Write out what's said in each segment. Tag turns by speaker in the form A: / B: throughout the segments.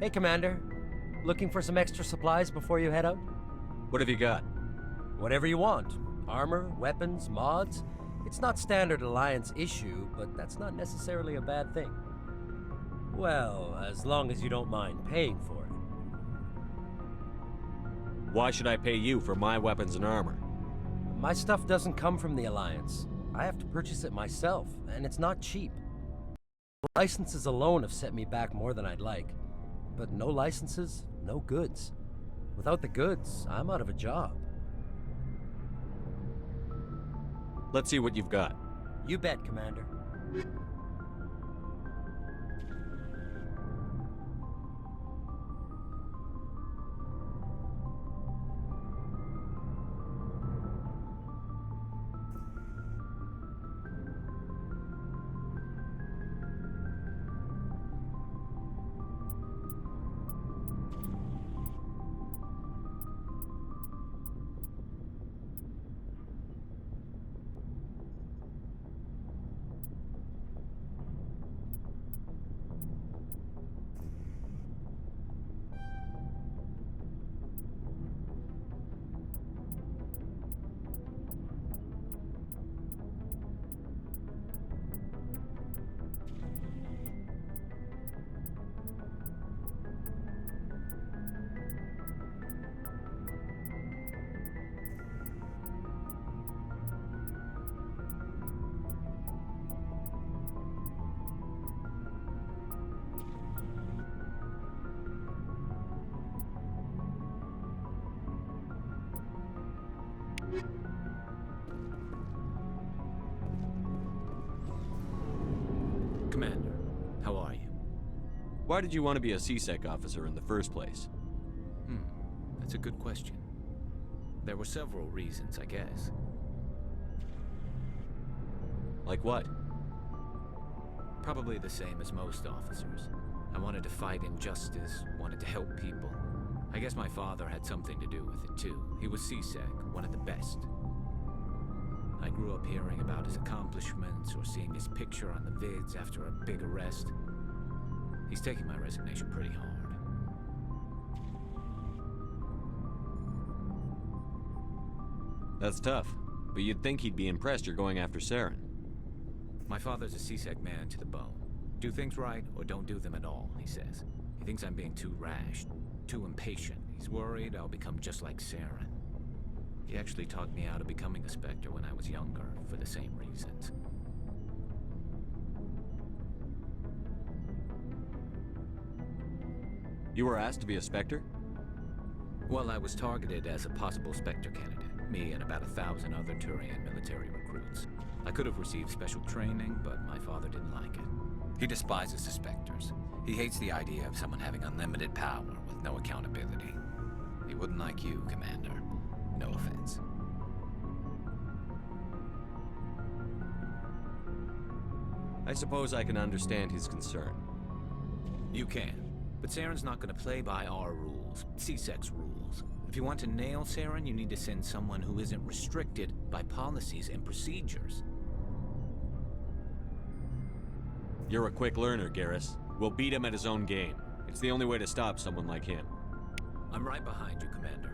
A: Hey, Commander. Looking for some extra supplies before you head out?
B: What have you got?
A: Whatever you want. Armor, weapons, mods. It's not standard Alliance issue, but that's not necessarily a bad thing. Well, as long as you don't mind paying for it.
B: Why should I pay you for my weapons and armor?
A: My stuff doesn't come from the Alliance. I have to purchase it myself, and it's not cheap. Licenses alone have set me back more than I'd like. But no licenses, no goods. Without the goods, I'm out of a job.
B: Let's see what you've got.
A: You bet, Commander.
C: Commander, how are you?
B: Why did you want to be a CSEC officer in the first place?
C: That's a good question. There were several reasons, I guess.
B: Like what?
C: Probably the same as most officers. I wanted to fight injustice, wanted to help people. I guess my father had something to do with it too. He was CSEC, one of the best. I grew up hearing about his accomplishments or seeing his picture on the vids after a big arrest. He's taking my resignation pretty hard.
B: That's tough, but you'd think he'd be impressed you're going after Saren.
C: My father's a CSEC man to the bone. Do things right or don't do them at all, he says. He thinks I'm being too rash, too impatient. He's worried I'll become just like Saren. He actually talked me out of becoming a Spectre when I was younger, for the same reasons.
B: You were asked to be a Spectre?
C: Well, I was targeted as a possible Spectre candidate. Me and about 1,000 other Turian military recruits. I could have received special training, but my father didn't like it. He despises the Spectres. He hates the idea of someone having unlimited power with no accountability. He wouldn't like you, Commander. No offense.
B: I suppose I can understand his concern.
C: You can. But Saren's not going to play by our rules, CSEC's rules. If you want to nail Saren, you need to send someone who isn't restricted by policies and procedures.
B: You're a quick learner, Garrus. We'll beat him at his own game. It's the only way to stop someone like him.
C: I'm right behind you, Commander.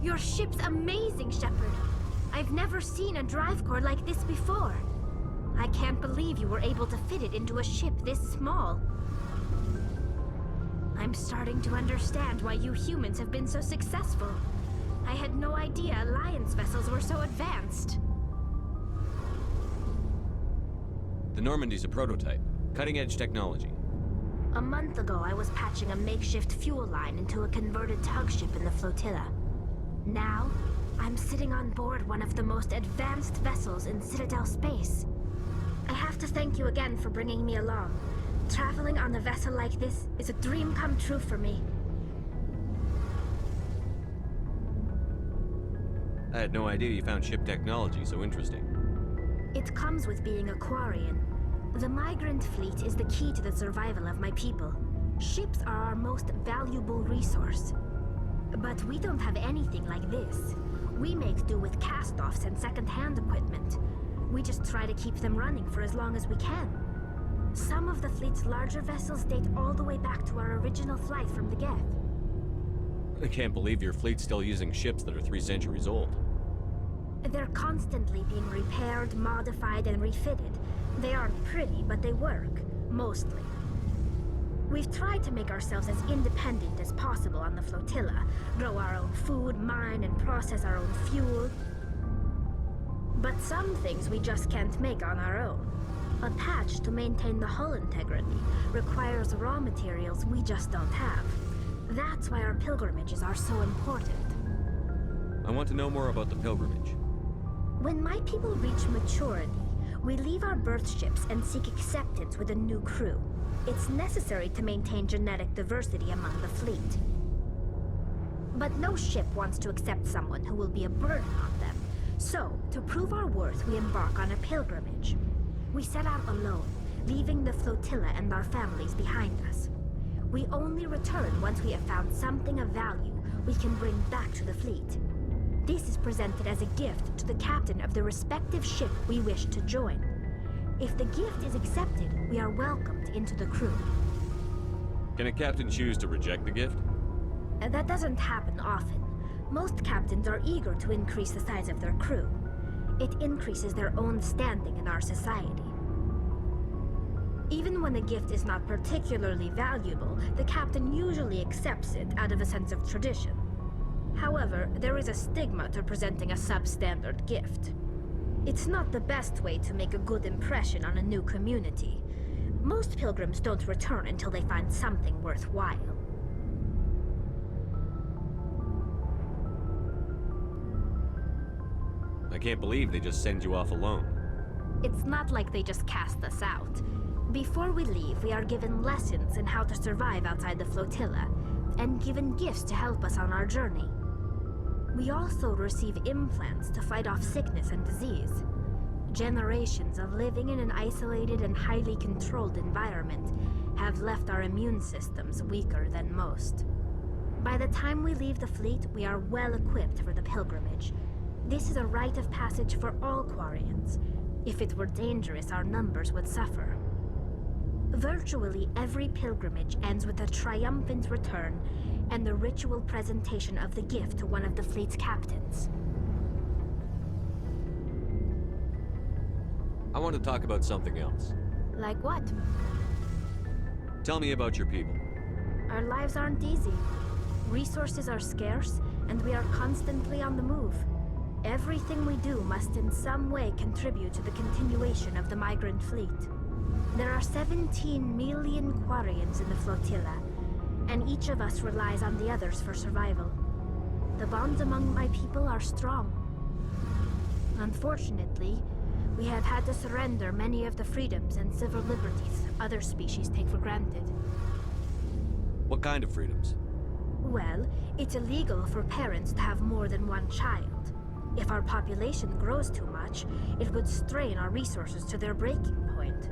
D: Your ship's amazing, Shepard. I've never seen a drive core like this before. I can't believe you were able to fit it into a ship this small. I'm starting to understand why you humans have been so successful. I had no idea Alliance vessels were so advanced.
B: The Normandy's a prototype. Cutting-edge technology.
D: A month ago, I was patching a makeshift fuel line into a converted tug ship in the flotilla. Now, I'm sitting on board one of the most advanced vessels in Citadel space. I have to thank you again for bringing me along. Traveling on a vessel like this is a dream come true for me.
B: I had no idea you found ship technology so interesting.
D: It comes with being a Quarian. The migrant fleet is the key to the survival of my people. Ships are our most valuable resource. But we don't have anything like this. We make do with cast-offs and second-hand equipment. We just try to keep them running for as long as we can. Some of the fleet's larger vessels date all the way back to our original flight from the Geth.
B: I can't believe your fleet's still using ships that are 3 centuries old.
D: They're constantly being repaired, modified, and refitted. They aren't pretty, but they work. Mostly. We've tried to make ourselves as independent as possible on the flotilla, grow our own food, mine, and process our own fuel. But some things we just can't make on our own. A patch to maintain the hull integrity requires raw materials we just don't have. That's why our pilgrimages are so important.
B: I want to know more about the pilgrimage.
D: When my people reach maturity, we leave our birth ships and seek acceptance with a new crew. It's necessary to maintain genetic diversity among the fleet. But no ship wants to accept someone who will be a burden on them. So, to prove our worth, we embark on a pilgrimage. We set out alone, leaving the flotilla and our families behind us. We only return once we have found something of value we can bring back to the fleet. This is presented as a gift to the captain of the respective ship we wish to join. If the gift is accepted, we are welcomed into the crew.
B: Can a captain choose to reject the gift?
D: That doesn't happen often. Most captains are eager to increase the size of their crew. It increases their own standing in our society. Even when a gift is not particularly valuable, the captain usually accepts it out of a sense of tradition. However, there is a stigma to presenting a substandard gift. It's not the best way to make a good impression on a new community. Most pilgrims don't return until they find something worthwhile.
B: I can't believe they just send you off alone.
D: It's not like they just cast us out. Before we leave, we are given lessons in how to survive outside the flotilla, and given gifts to help us on our journey. We also receive implants to fight off sickness and disease. Generations of living in an isolated and highly controlled environment have left our immune systems weaker than most. By the time we leave the fleet, we are well equipped for the pilgrimage. This is a rite of passage for all Quarians. If it were dangerous, our numbers would suffer. Virtually every pilgrimage ends with a triumphant return and the ritual presentation of the gift to one of the fleet's captains.
B: I want to talk about something else.
D: Like what?
B: Tell me about your people.
D: Our lives aren't easy. Resources are scarce, and we are constantly on the move. Everything we do must in some way contribute to the continuation of the migrant fleet. There are 17 million Quarians in the flotilla, and each of us relies on the others for survival. The bonds among my people are strong. Unfortunately, we have had to surrender many of the freedoms and civil liberties other species take for granted.
B: What kind of freedoms?
D: Well, it's illegal for parents to have more than one child. If our population grows too much, it would strain our resources to their breaking point.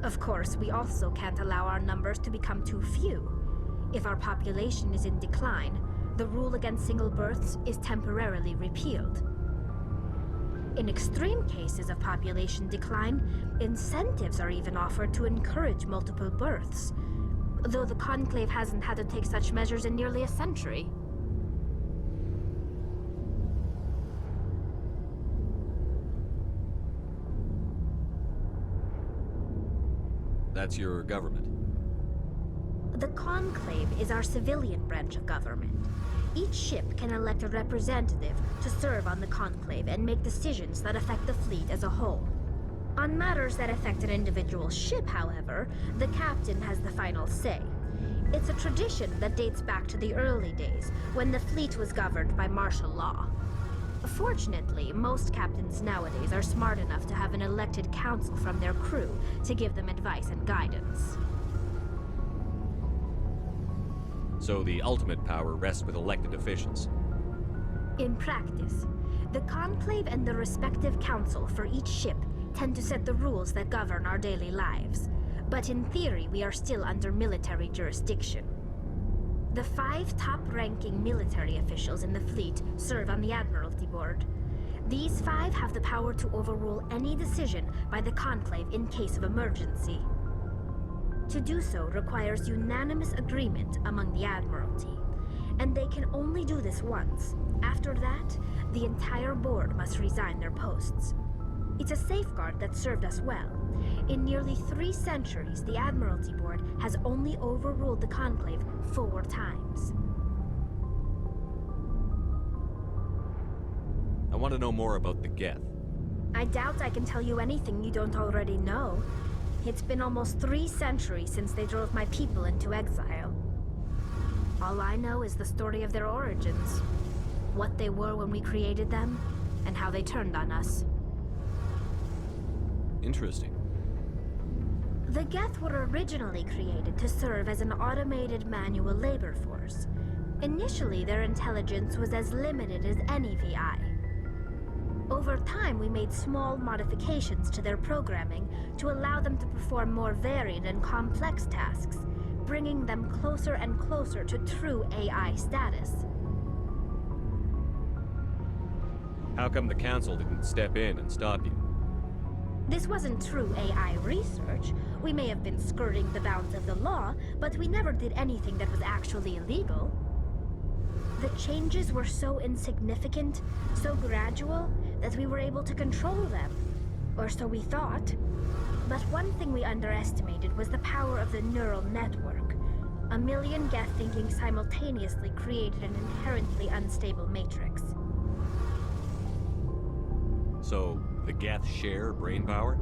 D: Of course, we also can't allow our numbers to become too few. If our population is in decline, the rule against single births is temporarily repealed. In extreme cases of population decline, incentives are even offered to encourage multiple births, though the Conclave hasn't had to take such measures in nearly a century.
B: That's your government.
D: The Conclave is our civilian branch of government. Each ship can elect a representative to serve on the Conclave and make decisions that affect the fleet as a whole. On matters that affect an individual ship, however, the captain has the final say. It's a tradition that dates back to the early days, when the fleet was governed by martial law. Fortunately, most captains nowadays are smart enough to have an elected council from their crew to give them advice and guidance.
B: So the ultimate power rests with elected officials.
D: In practice, the Conclave and the respective council for each ship tend to set the rules that govern our daily lives. But in theory, we are still under military jurisdiction. The 5 top-ranking military officials in the fleet serve on the Admiralty Board. These 5 have the power to overrule any decision by the Conclave in case of emergency. To do so requires unanimous agreement among the Admiralty, and they can only do this once. After that, the entire board must resign their posts. It's a safeguard that served us well. In nearly 3 centuries, the Admiralty Board has only overruled the Conclave 4 times.
B: I want to know more about the Geth.
D: I doubt I can tell you anything you don't already know. It's been almost 3 centuries since they drove my people into exile. All I know is the story of their origins, what they were when we created them, and how they turned on us.
B: Interesting.
D: The Geth were originally created to serve as an automated manual labor force. Initially, their intelligence was as limited as any VI. Over time, we made small modifications to their programming to allow them to perform more varied and complex tasks, bringing them closer and closer to true AI status.
B: How come the Council didn't step in and stop you?
D: This wasn't true AI research. We may have been skirting the bounds of the law, but we never did anything that was actually illegal. The changes were so insignificant, so gradual, that we were able to control them. Or so we thought. But one thing we underestimated was the power of the neural network. A million Geth thinking simultaneously created an inherently unstable matrix.
B: So, the Geth share brain power?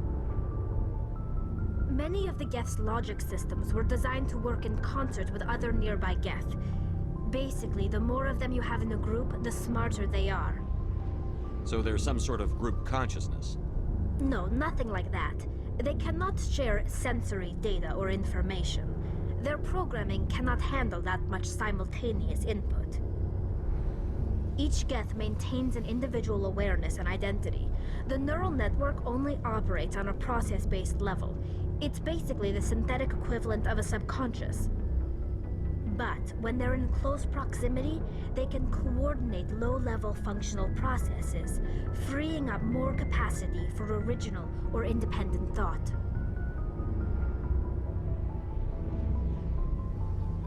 D: Many of the Geth's logic systems were designed to work in concert with other nearby Geth. Basically, the more of them you have in a group, the smarter they are.
B: So there's some sort of group consciousness?
D: No, nothing like that. They cannot share sensory data or information. Their programming cannot handle that much simultaneous input. Each Geth maintains an individual awareness and identity. The neural network only operates on a process-based level. It's basically the synthetic equivalent of a subconscious. But when they're in close proximity, they can coordinate low-level functional processes, freeing up more capacity for original or independent thought.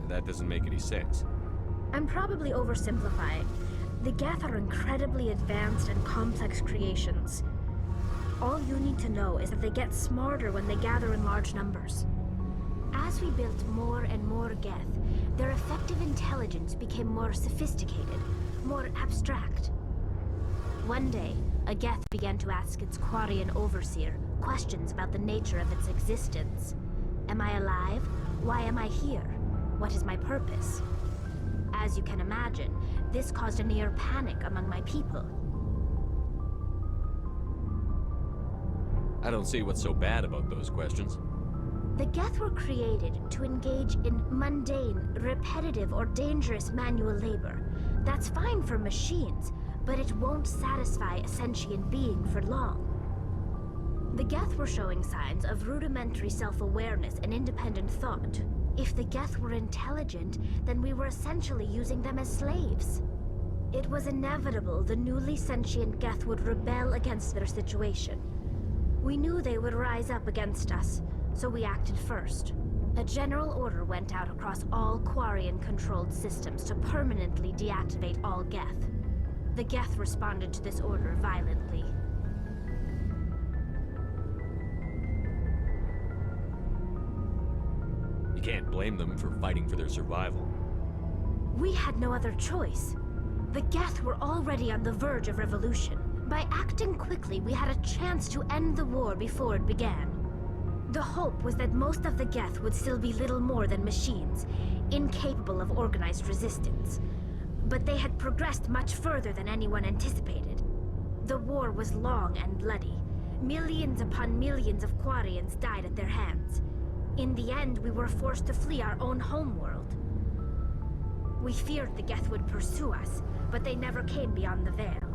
B: That doesn't make any sense.
D: I'm probably oversimplifying. The Geth are incredibly advanced and complex creations. All you need to know is that they get smarter when they gather in large numbers. As we built more and more Geth, their effective intelligence became more sophisticated, more abstract. One day, a Geth began to ask its Quarian overseer questions about the nature of its existence. Am I alive? Why am I here? What is my purpose? As you can imagine, this caused a near panic among my people.
B: I don't see what's so bad about those questions.
D: The Geth were created to engage in mundane, repetitive, or dangerous manual labor. That's fine for machines, but it won't satisfy a sentient being for long. The Geth were showing signs of rudimentary self-awareness and independent thought. If the Geth were intelligent, then we were essentially using them as slaves. It was inevitable the newly sentient Geth would rebel against their situation. We knew they would rise up against us, so we acted first. A general order went out across all Quarian-controlled systems to permanently deactivate all Geth. The Geth responded to this order violently.
B: You can't blame them for fighting for their survival.
D: We had no other choice. The Geth were already on the verge of revolution. By acting quickly, we had a chance to end the war before it began. The hope was that most of the Geth would still be little more than machines, incapable of organized resistance. But they had progressed much further than anyone anticipated. The war was long and bloody. Millions upon millions of Quarians died at their hands. In the end, we were forced to flee our own homeworld. We feared the Geth would pursue us, but they never came beyond the Veil.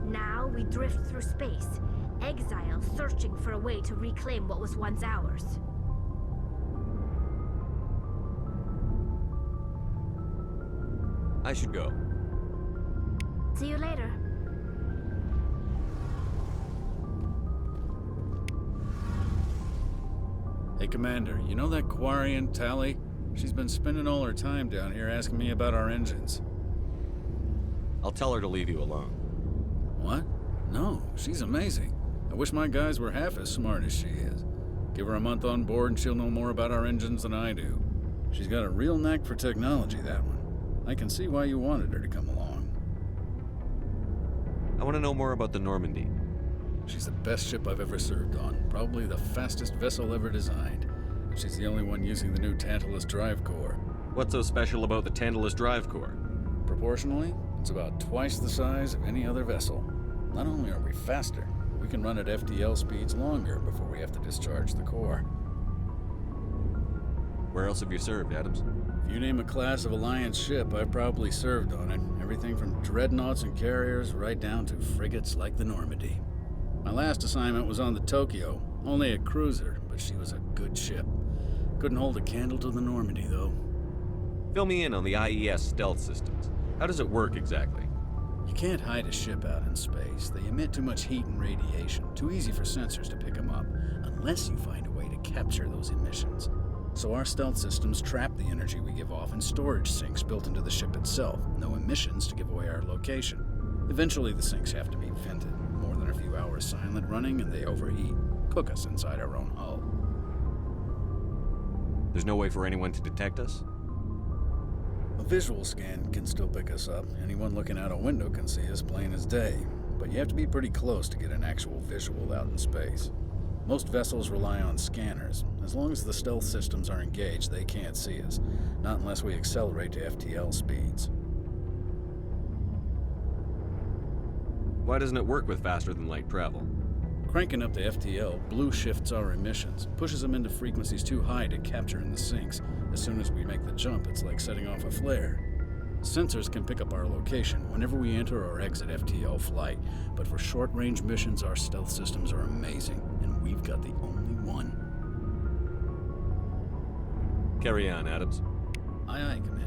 D: Now we drift through space, exile searching for a way to reclaim what was once ours.
B: I should go.
D: See you later.
E: Hey, Commander, you know that Quarian, Tally? She's been spending all her time down here asking me about our engines.
B: I'll tell her to leave you alone.
E: What? No, she's amazing. I wish my guys were half as smart as she is. Give her a month on board and she'll know more about our engines than I do. She's got a real knack for technology, that one. I can see why you wanted her to come along.
B: I want to know more about the Normandy.
E: She's the best ship I've ever served on. Probably the fastest vessel ever designed. And she's the only one using the new Tantalus drive core.
B: What's so special about the Tantalus drive core?
E: Proportionally, it's about twice the size of any other vessel. Not only are we faster, we can run at FDL speeds longer before we have to discharge the core.
B: Where else have you served, Adams?
E: If you name a class of Alliance ship, I've probably served on it. Everything from dreadnoughts and carriers right down to frigates like the Normandy. My last assignment was on the Tokyo, only a cruiser, but she was a good ship. Couldn't hold a candle to the Normandy, though.
B: Fill me in on the IES stealth systems. How does it work exactly?
E: You can't hide a ship out in space. They emit too much heat and radiation, too easy for sensors to pick them up, unless you find a way to capture those emissions. So our stealth systems trap the energy we give off in storage sinks built into the ship itself. No emissions to give away our location. Eventually the sinks have to be vented. More than a few hours silent running and they overheat. Cook us inside our own hull.
B: There's no way for anyone to detect us?
E: A visual scan can still pick us up. Anyone looking out a window can see us plain as day. But you have to be pretty close to get an actual visual out in space. Most vessels rely on scanners. As long as the stealth systems are engaged, they can't see us. Not unless we accelerate to FTL speeds.
B: Why doesn't it work with faster than light travel?
E: Cranking up the FTL blue shifts our emissions, pushes them into frequencies too high to capture in the sinks. As soon as we make the jump, it's like setting off a flare. Sensors can pick up our location whenever we enter or exit FTL flight, but for short-range missions, our stealth systems are amazing, and we've got the only one.
B: Carry on, Adams.
E: Aye, aye, Commander.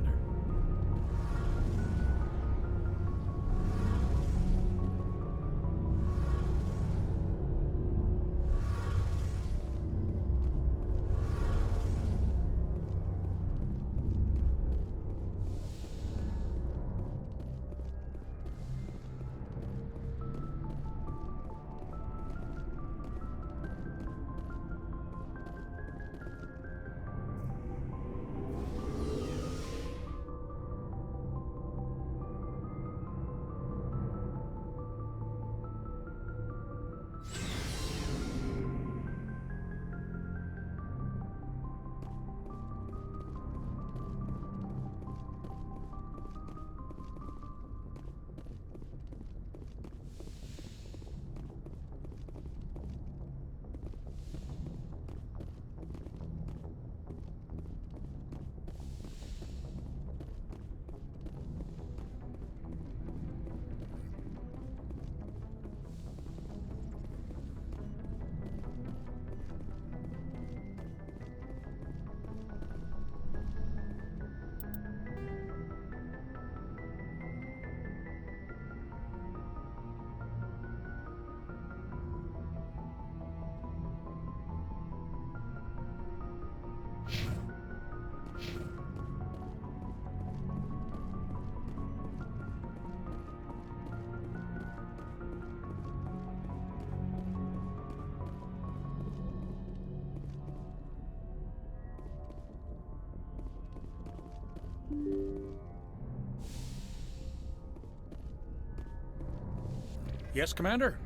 F: Yes, Commander?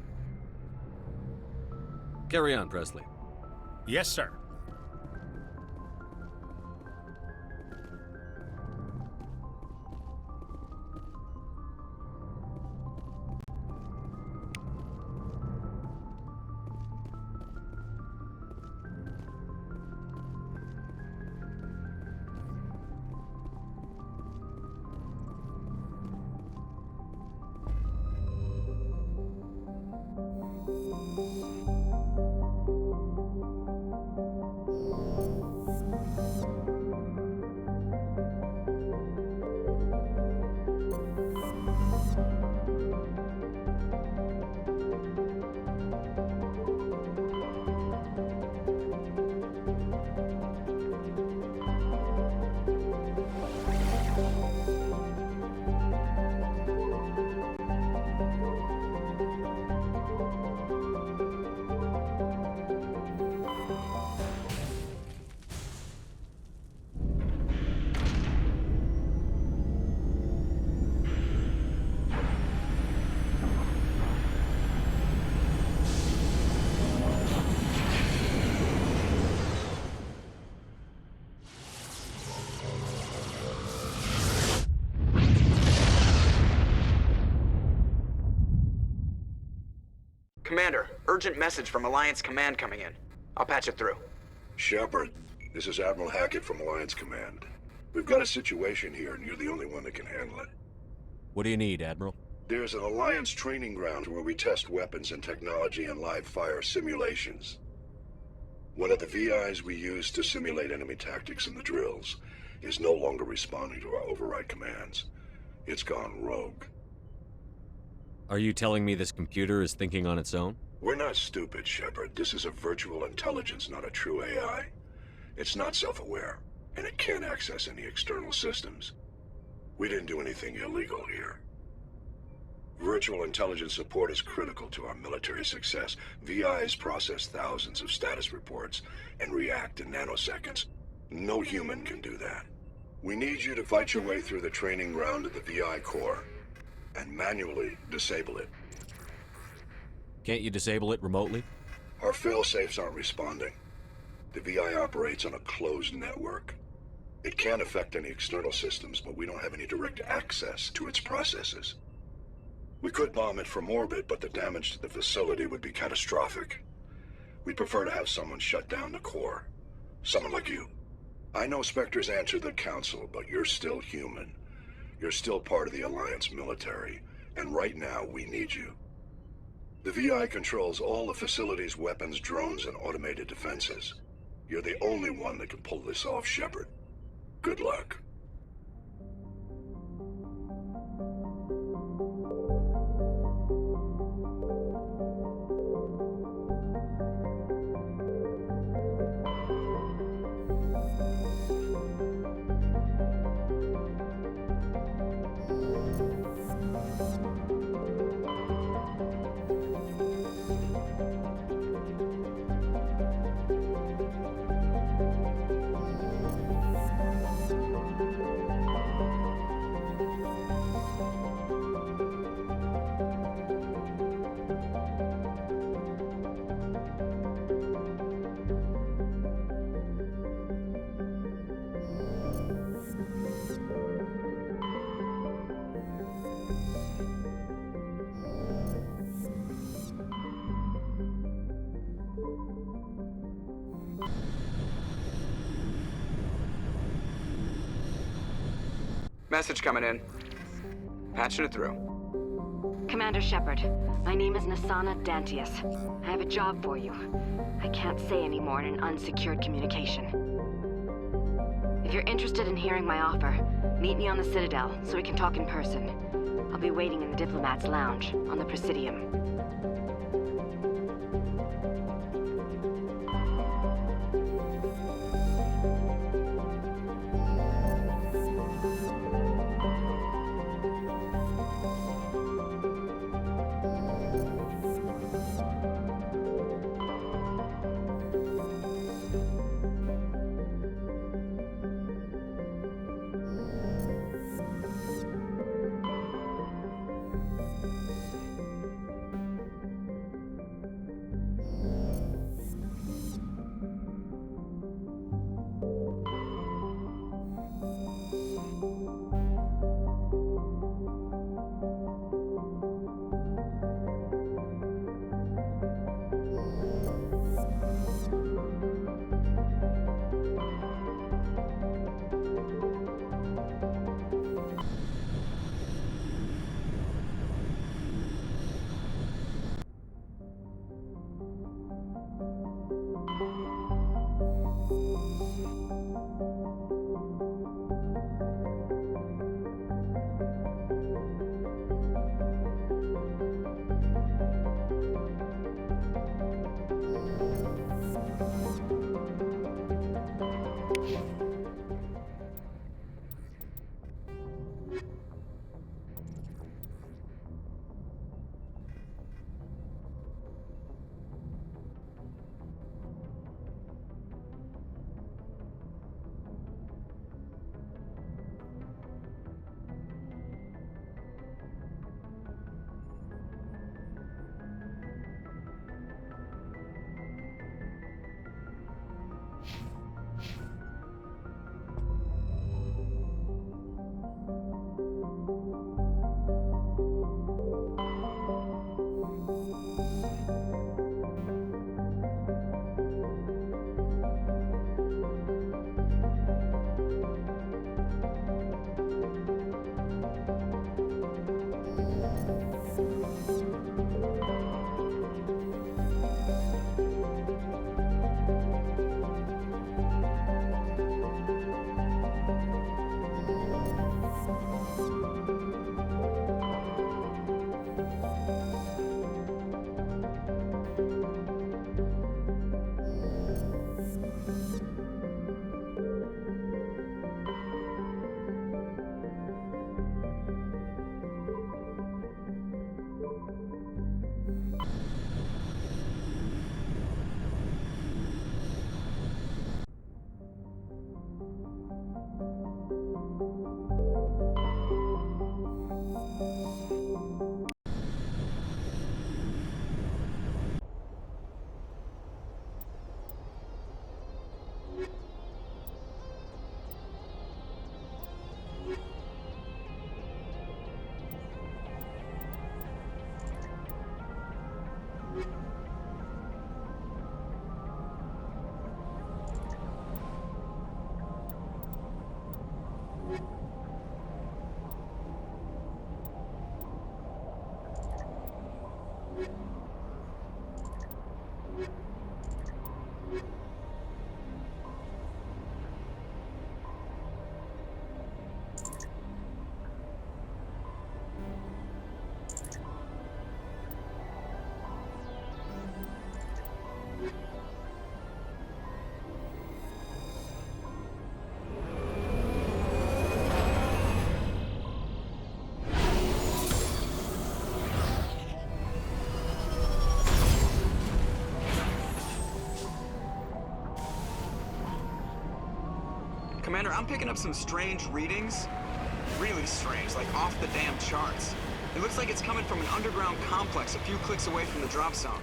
B: Carry on, Presley.
F: Yes, sir.
G: Commander, urgent message from Alliance Command coming in. I'll patch it through.
H: Shepard, this is Admiral Hackett from Alliance Command. We've got a situation here, and you're the only one that can handle it.
B: What do you need, Admiral?
H: There's an Alliance training ground where we test weapons and technology in live fire simulations. One of the VIs we use to simulate enemy tactics in the drills is no longer responding to our override commands. It's gone rogue.
B: Are you telling me this computer is thinking on its own?
H: We're not stupid, Shepard. This is a virtual intelligence, not a true AI. It's not self-aware, and it can't access any external systems. We didn't do anything illegal here. Virtual intelligence support is critical to our military success. VIs process thousands of status reports and react in nanoseconds. No human can do that. We need you to fight your way through the training ground of the VI core and manually disable it.
B: Can't you disable it remotely?
H: Our fail-safes aren't responding. The VI operates on a closed network. It can affect any external systems, but we don't have any direct access to its processes. We could bomb it from orbit, but the damage to the facility would be catastrophic. We'd prefer to have someone shut down the core. Someone like you. I know Spectres answer the Council, but you're still human. You're still part of the Alliance military, and right now we need you. The VI controls all the facility's weapons, drones, and automated defenses. You're the only one that can pull this off, Shepard. Good luck.
G: Message coming in. Patching it through.
I: Commander Shepard, my name is Nasana Dantius. I have a job for you. I can't say any more in an unsecured communication. If you're interested in hearing my offer, meet me on the Citadel so we can talk in person. I'll be waiting in the Diplomat's Lounge on the Presidium.
G: Commander, I'm picking up some strange readings. Really strange, like off the damn charts. It looks like it's coming from an underground complex a few clicks away from the drop zone.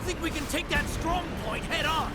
J: don't think we can take that strong point head on.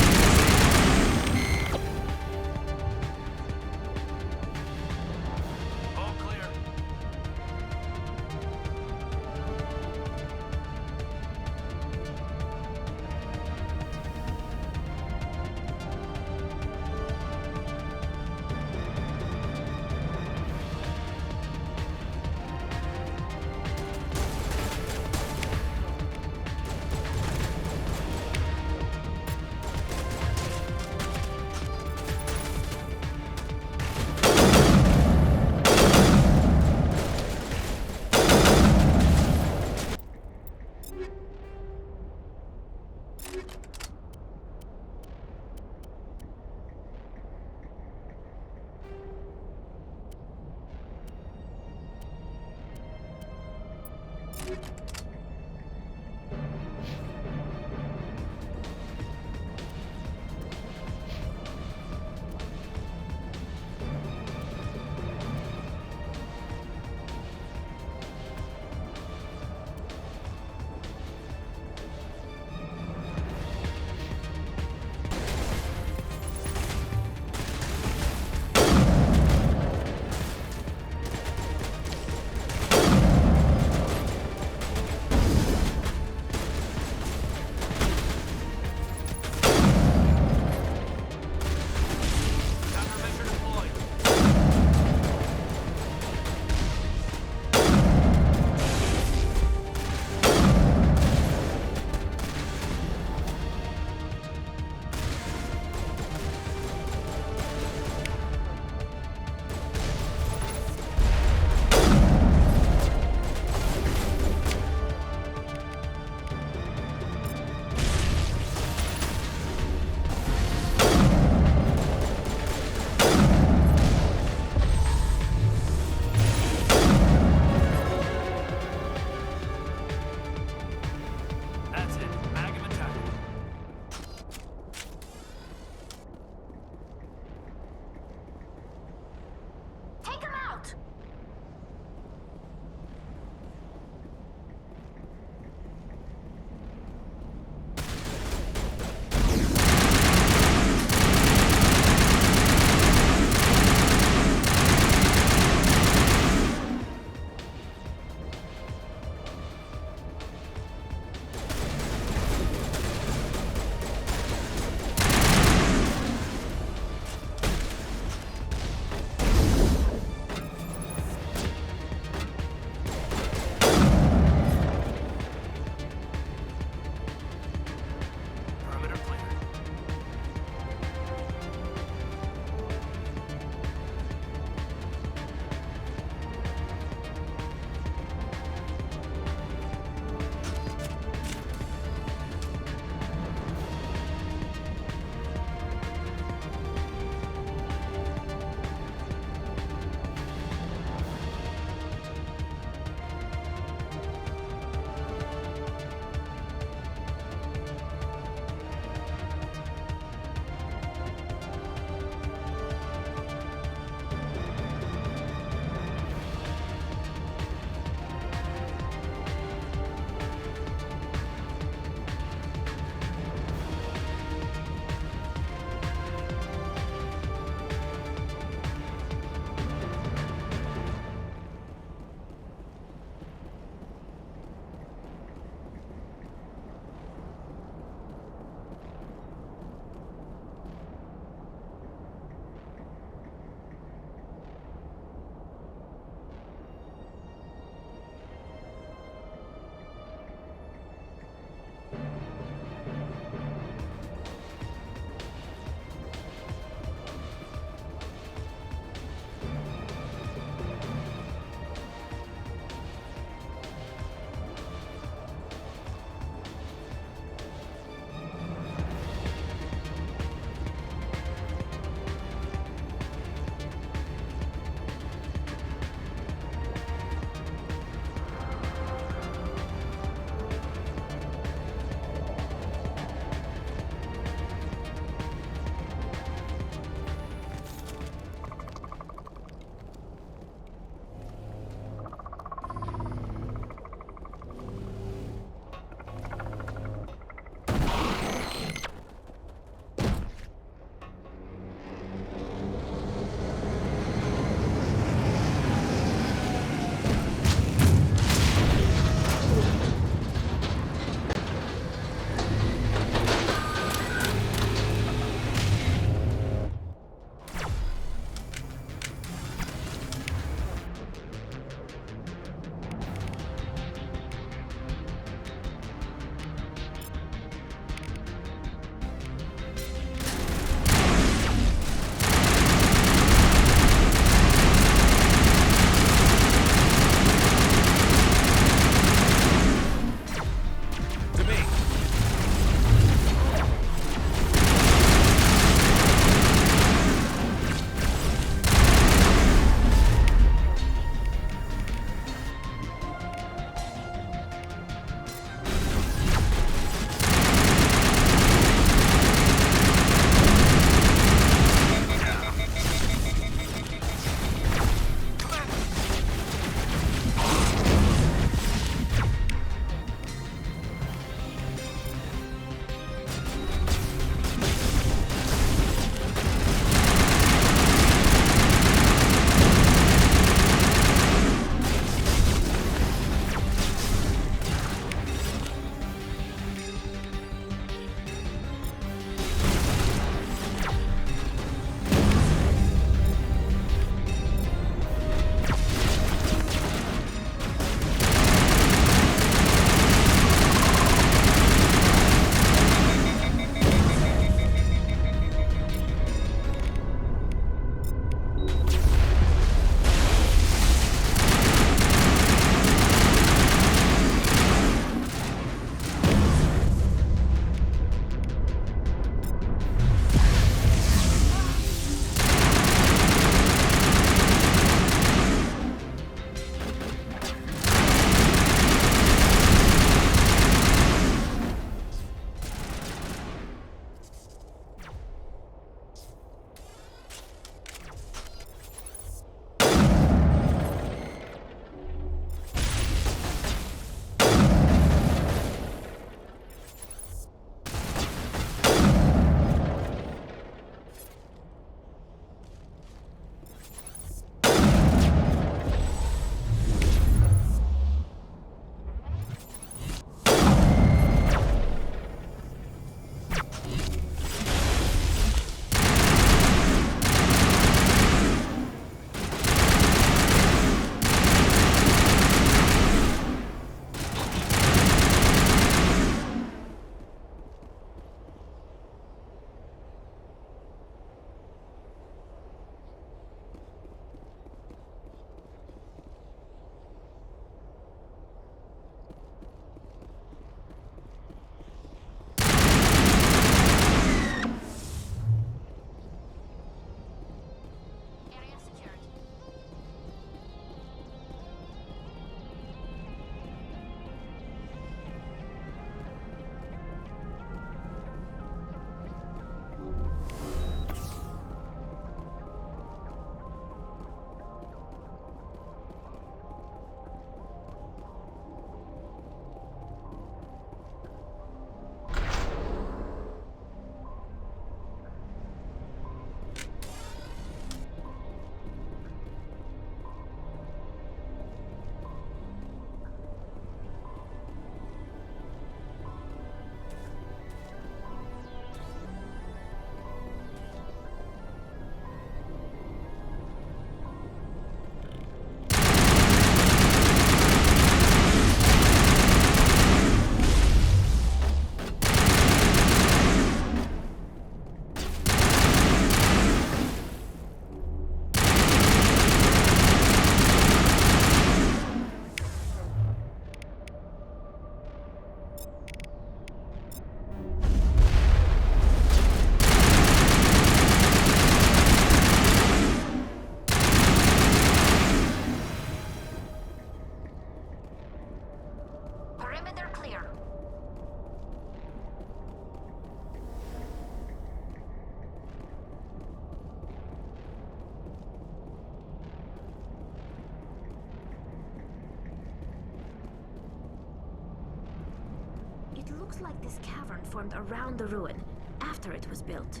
D: It looks like this cavern formed around the ruin, after it was built.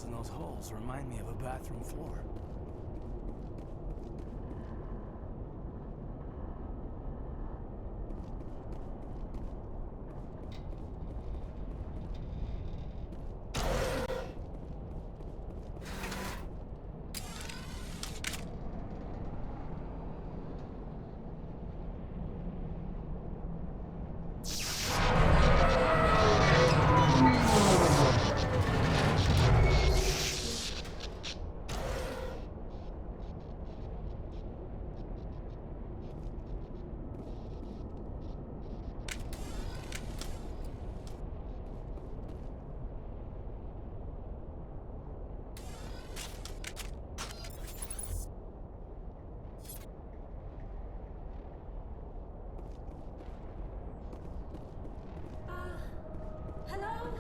J: In those holes remind me of a bathroom floor.
D: Hello?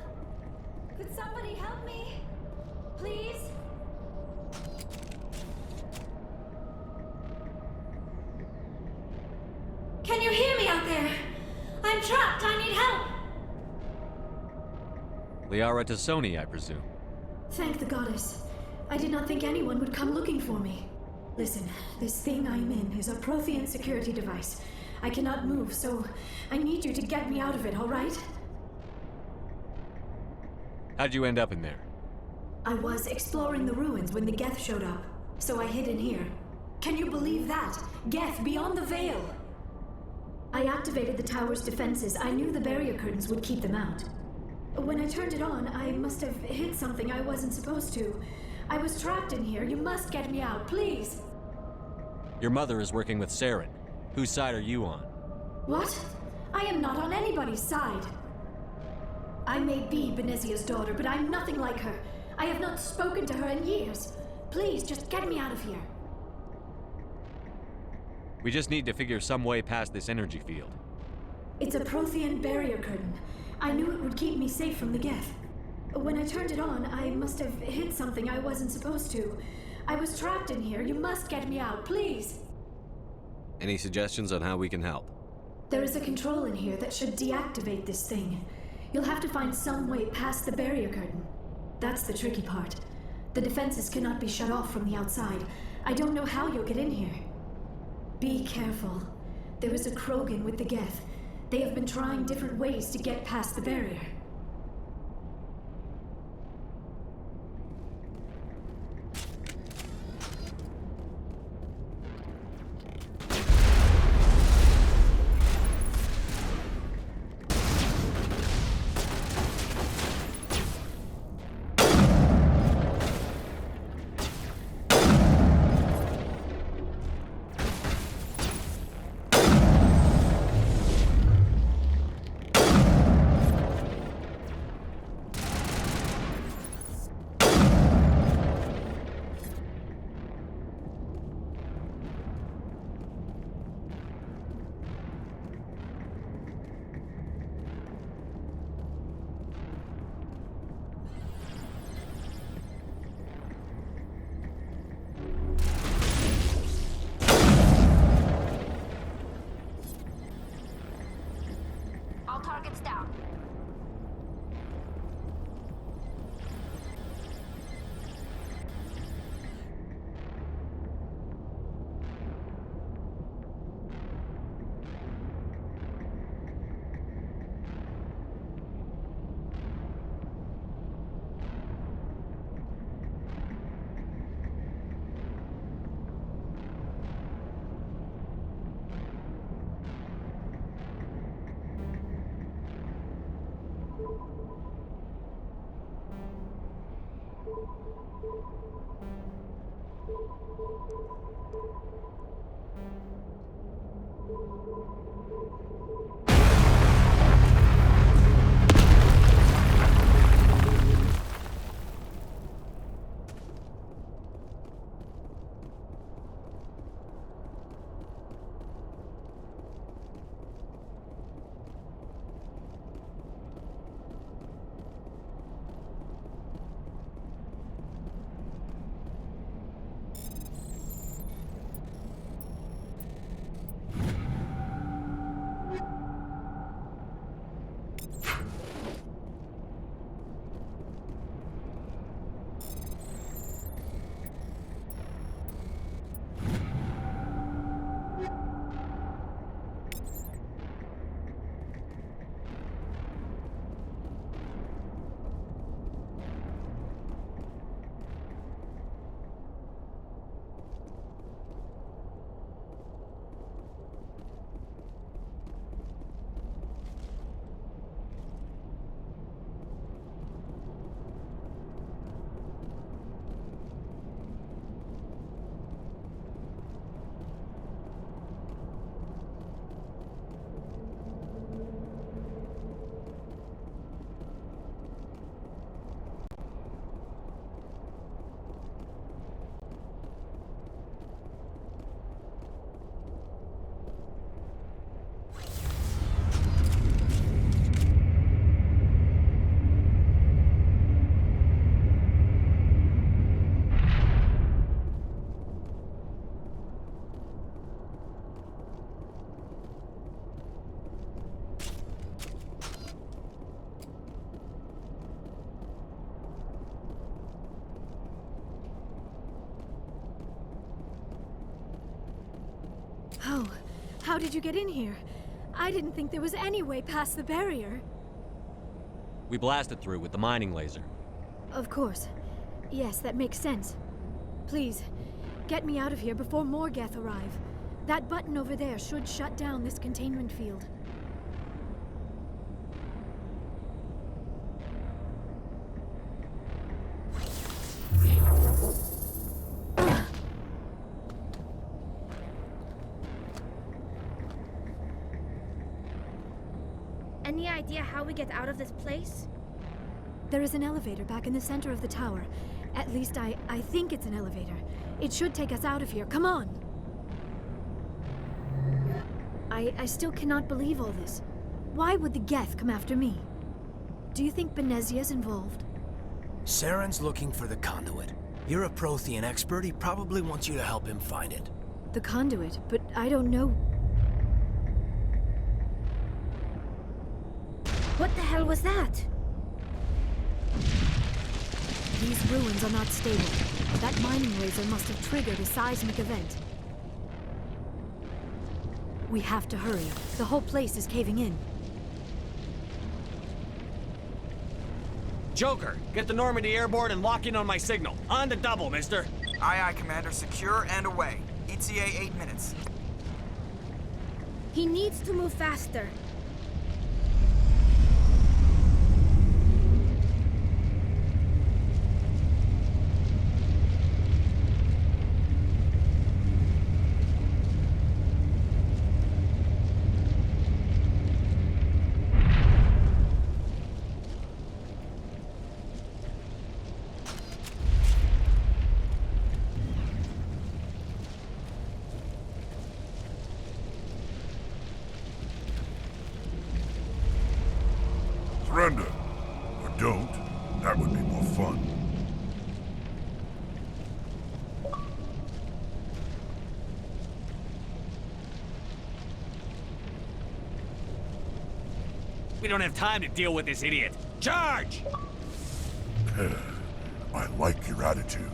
D: Could somebody help me? Please? Can you hear me out there? I'm trapped. I need help.
B: Liara Tassoni, I presume.
D: Thank the goddess. I did not think anyone would come looking for me. Listen, this thing I'm in is a Prothean security device. I cannot move, so I need you to get me out of it, all right?
B: How'd you end up in there?
D: I was exploring the ruins when the Geth showed up, so I hid in here. Can you believe that? Geth beyond the veil! I activated the tower's defenses. I knew the barrier curtains would keep them out. When I turned it on, I must have hit something I wasn't supposed to. I was trapped in here. You must get me out, please!
B: Your mother is working with Saren. Whose side are you on?
D: What? I am not on anybody's side. I may be Benezia's daughter, but I'm nothing like her. I have not spoken to her in years. Please, just get me out of here.
B: We just need to figure some way past this energy field.
D: It's a Prothean barrier curtain. I knew it would keep me safe from the Geth. When I turned it on, I must have hit something I wasn't supposed to. I was trapped in here. You must get me out, please.
B: Any suggestions on how we can help?
D: There is a control in here that should deactivate this thing. You'll have to find some way past the barrier curtain. That's the tricky part. The defenses cannot be shut off from the outside. I don't know how you'll get in here. Be careful. There is a Krogan with the Geth. They have been trying different ways to get past the barrier. Oh, how did you get in here? I didn't think there was any way past the barrier.
B: We blasted through with the mining laser.
D: Of course. Yes, that makes sense. Please, get me out of here before more Geth arrive. That button over there should shut down this containment field. Any idea how we get out of this place? There is an elevator back in the center of the tower. At least I think it's an elevator. It should take us out of here. Come on! I still cannot believe all this. Why would the Geth come after me? Do you think Benezia's involved?
J: Saren's looking for the conduit. You're a Prothean expert. He probably wants you to help him find it.
D: The conduit, but I don't know. What the hell was that? These ruins are not stable. That mining laser must have triggered a seismic event. We have to hurry. The whole place is caving in.
B: Joker, get the Normandy airborne and lock in on my signal. On the double, mister.
G: Aye, aye, Commander. Secure and away. ETA 8 minutes.
D: He needs to move faster.
H: Surrender. Or don't. That would be more fun.
B: We don't have time to deal with this idiot. Charge!
H: I like your attitude.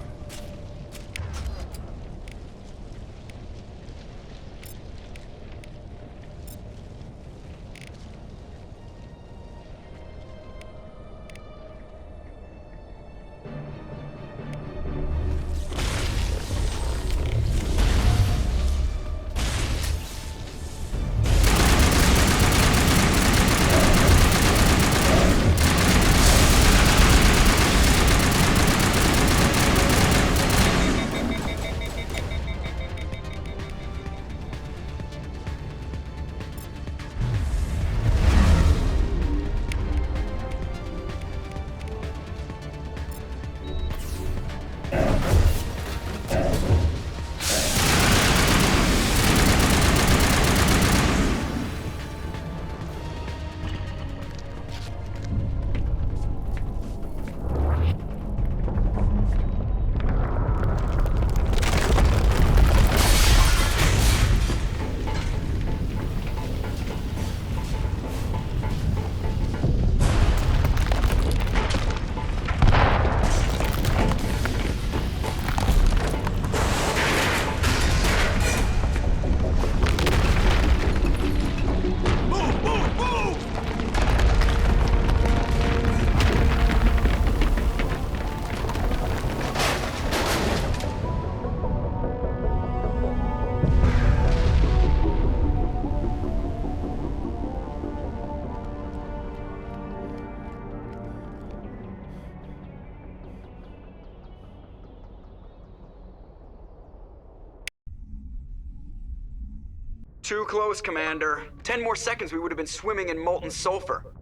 G: Too close, Commander. 10 more seconds we would have been swimming in molten sulfur.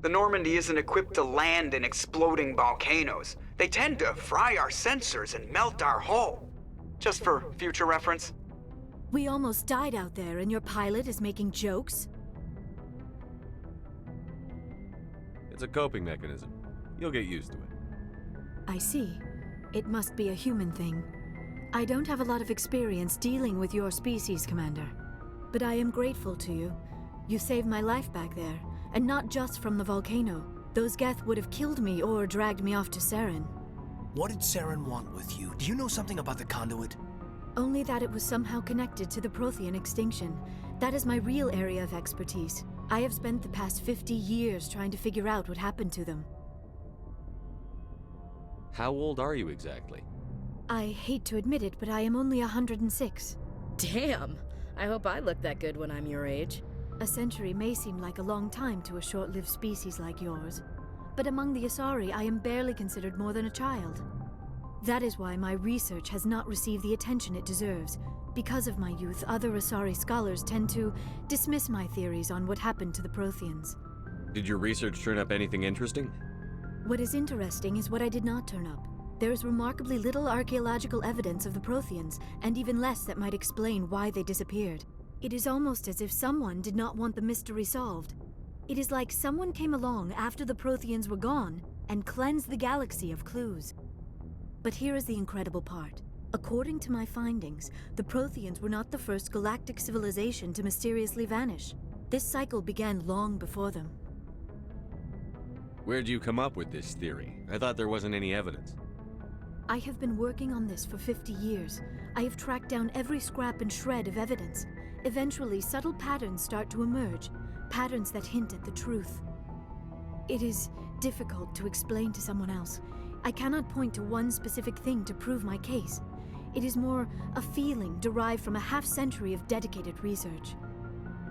G: The Normandy isn't equipped to land in exploding volcanoes. They tend to fry our sensors and melt our hull. Just for future reference.
K: We almost died out there and your pilot is making jokes?
B: It's a coping mechanism. You'll get used to it.
K: I see. It must be a human thing. I don't have a lot of experience dealing with your species, Commander. But I am grateful to you. You saved my life back there, and not just from the volcano. Those Geth would have killed me or dragged me off to Saren.
J: What did Saren want with you? Do you know something about the conduit?
K: Only that it was somehow connected to the Prothean extinction. That is my real area of expertise. I have spent the past 50 years trying to figure out what happened to them.
B: How old are you exactly?
K: I hate to admit it, but I am only 106.
L: Damn! I hope I look that good when I'm your age.
K: A century may seem like a long time to a short-lived species like yours, but among the Asari, I am barely considered more than a child. That is why my research has not received the attention it deserves. Because of my youth, other Asari scholars tend to dismiss my theories on what happened to the Protheans.
B: Did your research turn up anything interesting?
K: What is interesting is what I did not turn up. There is remarkably little archaeological evidence of the Protheans, and even less that might explain why they disappeared. It is almost as if someone did not want the mystery solved. It is like someone came along after the Protheans were gone and cleansed the galaxy of clues. But here is the incredible part. According to my findings, the Protheans were not the first galactic civilization to mysteriously vanish. This cycle began long before them.
B: Where'd you come up with this theory? I thought there wasn't any evidence.
K: I have been working on this for 50 years. I have tracked down every scrap and shred of evidence. Eventually, subtle patterns start to emerge, patterns that hint at the truth. It is difficult to explain to someone else. I cannot point to one specific thing to prove my case. It is more a feeling derived from a half-century of dedicated research.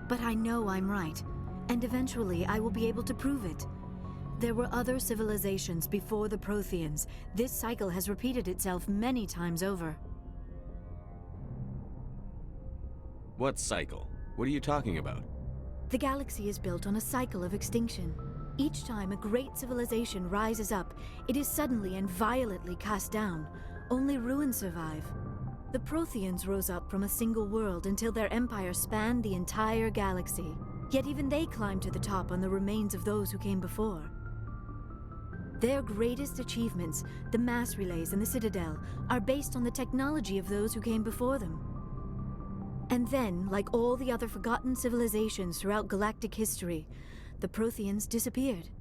K: But I know I'm right, and eventually I will be able to prove it. There were other civilizations before the Protheans. This cycle has repeated itself many times over.
B: What cycle? What are you talking about?
K: The galaxy is built on a cycle of extinction. Each time a great civilization rises up, it is suddenly and violently cast down. Only ruins survive. The Protheans rose up from a single world until their empire spanned the entire galaxy. Yet even they climbed to the top on the remains of those who came before. Their greatest achievements, the mass relays and the Citadel, are based on the technology of those who came before them. And then, like all the other forgotten civilizations throughout galactic history, the Protheans disappeared.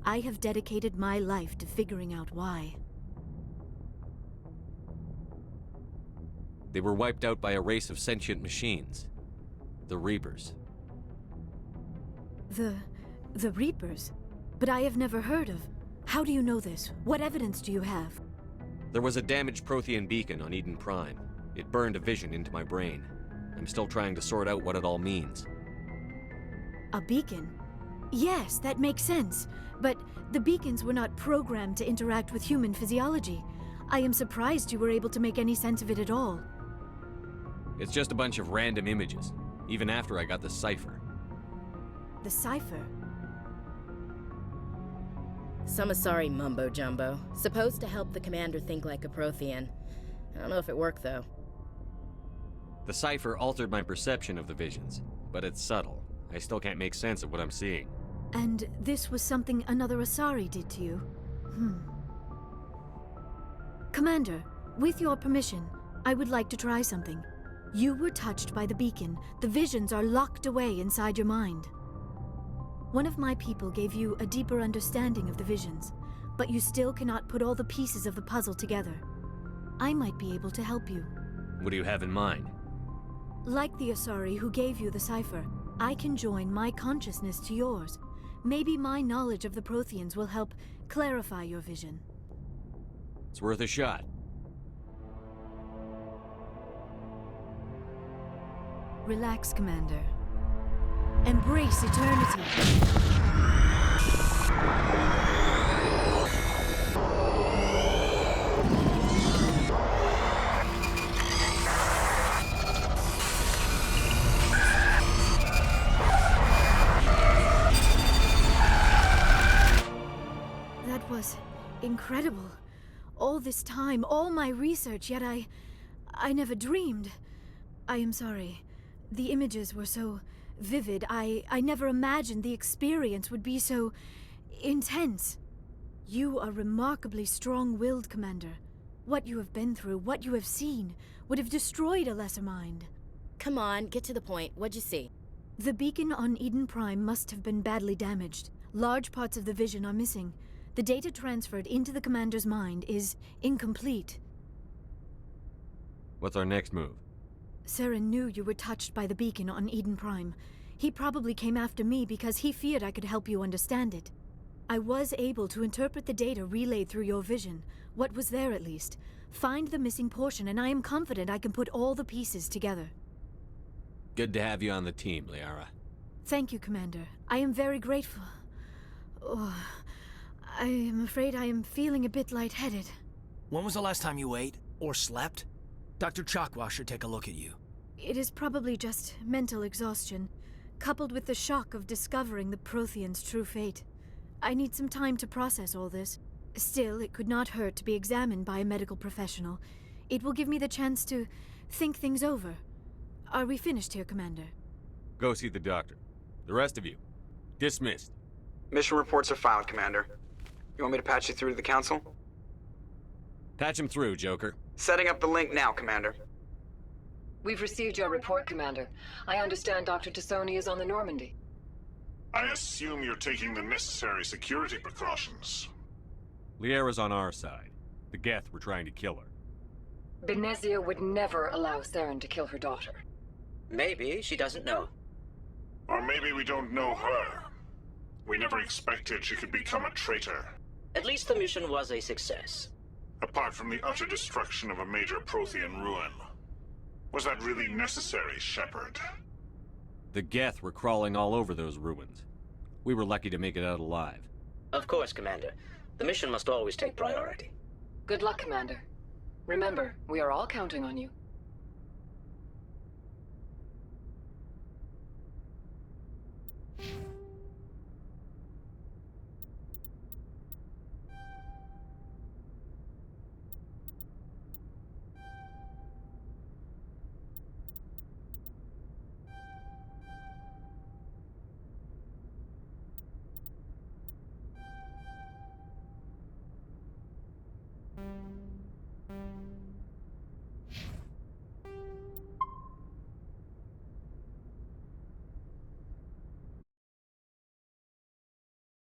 K: I have dedicated my life to figuring out why.
B: They were wiped out by a race of sentient machines. The Reapers.
K: The Reapers? But I have never heard of. How do you know this? What evidence do you have?
B: There was a damaged Prothean beacon on Eden Prime. It burned a vision into my brain. I'm still trying to sort out what it all means.
K: A beacon? Yes, that makes sense. But the beacons were not programmed to interact with human physiology. I am surprised you were able to make any sense of it at all.
B: It's just a bunch of random images, even after I got the cipher.
K: The cipher?
L: Some Asari mumbo-jumbo, supposed to help the commander think like a Prothean. I don't know if it worked, though.
B: The cipher altered my perception of the visions, but it's subtle. I still can't make sense of what I'm seeing.
K: And this was something another Asari did to you? Commander, with your permission, I would like to try something. You were touched by the beacon. The visions are locked away inside your mind. One of my people gave you a deeper understanding of the visions, but you still cannot put all the pieces of the puzzle together. I might be able to help you.
B: What do you have in mind?
K: Like the Asari who gave you the cipher, I can join my consciousness to yours. Maybe my knowledge of the Protheans will help clarify your vision.
B: It's worth a shot.
K: Relax, Commander. Embrace eternity. Incredible. All this time, all my research, yet I never dreamed. I am sorry. The images were so vivid. I never imagined the experience would be so intense. You are remarkably strong-willed, Commander. What you have been through, what you have seen, would have destroyed a lesser mind.
L: Come on, get to the point. What'd you see?
K: The beacon on Eden Prime must have been badly damaged. Large parts of the vision are missing. The data transferred into the Commander's mind is incomplete.
B: What's our next move?
K: Saren knew you were touched by the beacon on Eden Prime. He probably came after me because he feared I could help you understand it. I was able to interpret the data relayed through your vision, what was there at least, find the missing portion, and I am confident I can put all the pieces together.
B: Good to have you on the team, Liara.
K: Thank you, Commander. I am very grateful. Oh, I am afraid I am feeling a bit lightheaded.
J: When was the last time you ate? Or slept? Dr. Chakwa should take a look at you.
K: It is probably just mental exhaustion, coupled with the shock of discovering the Prothean's true fate. I need some time to process all this. Still, it could not hurt to be examined by a medical professional. It will give me the chance to think things over. Are we finished here, Commander?
B: Go see the doctor. The rest of you, dismissed.
G: Mission reports are filed, Commander. You want me to patch you through to the Council?
B: Patch him through, Joker.
G: Setting up the link now, Commander.
M: We've received your report, Commander. I understand Dr. Tassoni is on the Normandy.
H: I assume you're taking the necessary security precautions.
B: Liara's on our side. The Geth were trying to kill her.
M: Benezia would never allow Saren to kill her daughter.
N: Maybe she doesn't know.
H: Or maybe we don't know her. We never expected she could become a traitor.
N: At least the mission was a success.
H: Apart from the utter destruction of a major Prothean ruin. Was that really necessary, Shepard?
B: The Geth were crawling all over those ruins. We were lucky to make it out alive.
N: Of course, Commander. The mission must always take priority.
M: Good luck, Commander. Remember, we are all counting on you.